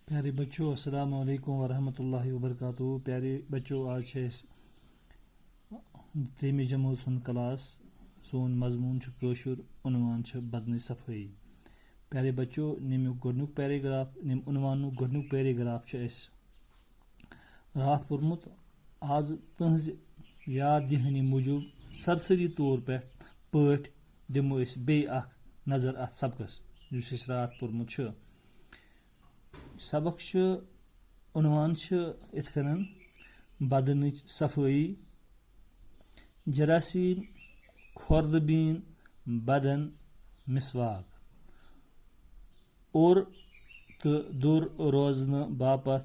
प्यारे बच्चों अस्सलाम वालेकुम वरहमतुल्लाहि वबरकातुहू। प्यारे बच्चों, आज त्रेमी जमात सुन क्लास। सोन मजमून कशुर, उनवान बदन सफाई। प्यारे बच्चों, नमुक गोडनुक पैराग्राफ उनवानुक गोडनुक पैराग्राफ रात पोर्मुत। आज तहज याद दहनी मूजूब सरसरी तौर पे दिमो बे नजर अत सबकस जुस रात पोर्मुत। सबक उनवान इत कन बदन सफाई, जरासीम, खुर्दबीन, बदन मिसवाक और तो दूर रोजन बापत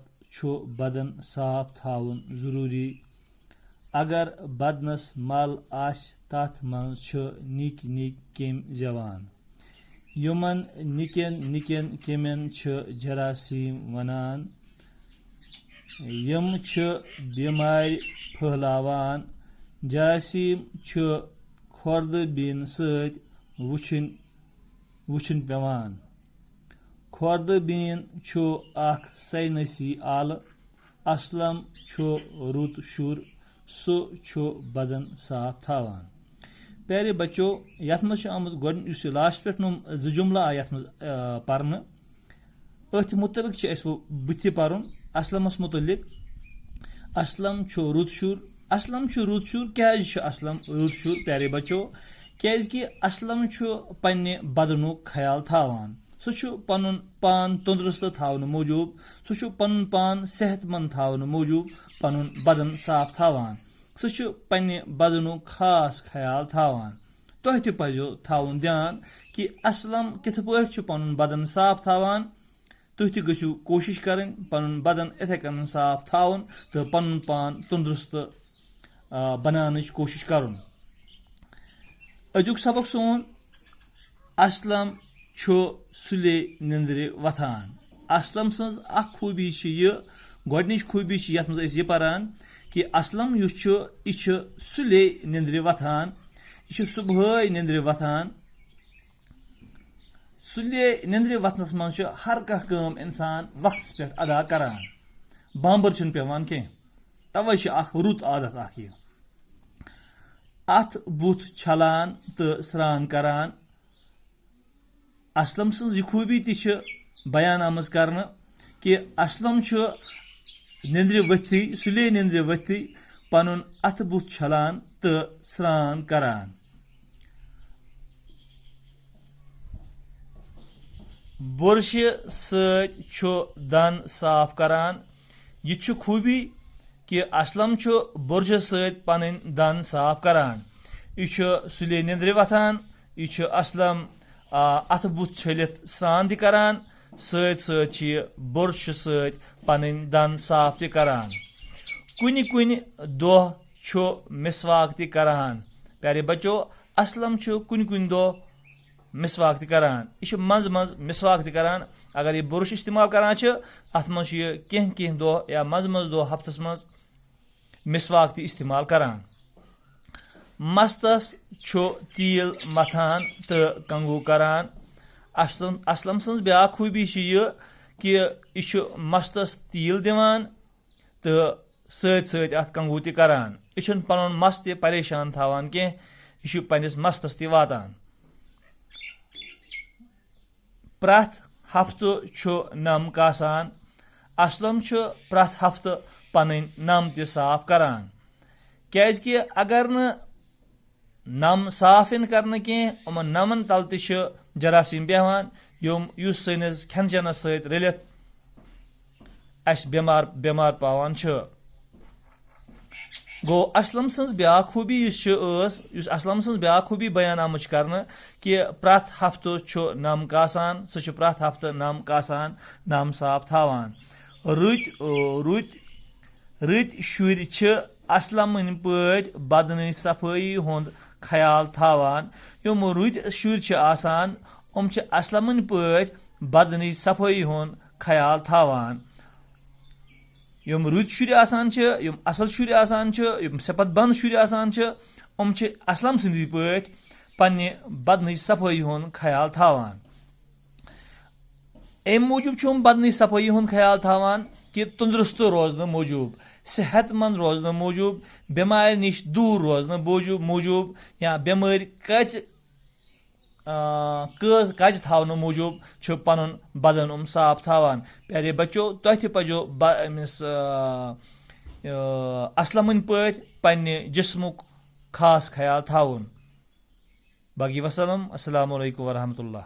बदन साफ थावन जरूरी। अगर बदनस मल आश तथ मन निक निक केम जवान। यमन निकन निकन केमन जरासीम वनान। यम बीमार फहलावान। जरासीम खुर्दबीन सत वुछन पेवान। खुर्दबीन अख साइनसी आल। असलम रुत शुर, सो बदन साफ थावान। प्यारे बच्चों, यथ मज आमुत लास्ट पे जुमला आय पर्न अथ मुतलिक बुथ पर्न असलमस मुतलिक। असलम रुत शुर। असलम रुत शुर। क्या असलम रुत शुर? प्यारे बच्चों, क्या असलम पन्ने बदनुक ख्याल थावान। सह पन पान तंदुरुस्त थावन मूजूब, सह पन पान सेहतमंद थावन मूजूब पन बदन साफ थावान। सह पन्ने बदनुक खास ख्याल थावान। तुह तह पजो थावन ध्यान कि असलम कित पे पन बदन साफ थावान। तुह तह गो कोशिश करें पन बदन इथे कन साफ थावन तो पन पान तंदुरुस्त बनान कोशिश करुन। अजुक सबक सोन असलम सुले निंद्रे वथान। असलम सज खूबी यह गोडनिच खूबी यथ मज यह पारान कि असलम यह सुले निंद्रे वथान। यह सुबह निंद्रे वथान। सुले निंद्रे वथनस मज हर कह काम इंसान वक्त पे अदा करान। बांबर पेवान कह तवे रुत आदत यह अथ बुथ छलान तो स्रान करान। असलम सज खूबी तह बयान आमज कर कि असलम निंद्रे वथी सुले निंद्रे वथी पन अथ बुथ छलान तो स्रान करान। बुरश दन साफ करान। यह खूबी कि असलम बुरश पन दन साफ करान। यह सुले निंद्रे वथान। यह असलम अथ बुथ छलित स्रान तह करान। सत बुरश पन दन साफ तह करान। कुन कुन दोह मिसवाक तह करान। प्यारे बच्चों, असलम कुन कुन दोह मिसवाक तह करान। यह मज मज मिसवाक तह करान। अगर यह बुरश इस्तेमाल करान अत मज कह दोह या मज मज दोह हफ्तस मज मिसवाक तह इस्तेमाल करान। मस्तस तील मथान तो कंगू करान। असलम सज ब्या खूबी यह कि यह मस्तस तील दिवान तो सत अत कंगू तह करान। यह पन मस तह परेशान थावान कह, यह पन्निस मस्तस तह वातान। प्रथ हफ्तु नम कासान। असलम प्रथ हफ्तु पन नम तह साफ करान। क्या अगर न नम साफ करने कह यमन नमन तल तह जरासीम बेहान युस सनिस खेन चेनस सत रलित अस बेमार बेमार पावान। गो असलम सज ब्या खूबी असलम सज ब्या खूबी बयान आमज कर कि प्रथ हफ्तु नम कासान। सह प्रथ हफ्तु नम कासान, नम साफ थावान। रत शुर असलम पे बदन सफाई हुंद ख्याल थावान। यम रुत शुर आसान असलम पे बदन सफाई हुंद ख्याल थावान। यम रुत शुर आसान, यम असल शुर आसान, यम सेपत बंद शुर आसान, असलम सदी पे पन्ने बदन सफाई हुंद ख्याल थावान। अम मूजूब बदन सफाई हुंद ख्याल थवान कि तंदुरुस्त रोजन मूजूब, सेहतमंद रोजन मूजूब, बेमार निश दूर रोजन मूजूब या बेमार कज थावन मूजूब पन बदन साफ थवान। प्यारे बच्चों, तुह ति पजो असलमन पे पन्ने जिस्मुक खास ख्याल थवन। बाकी वसलम, अस्सलामु अलैकुम वरहमतुल्लाह।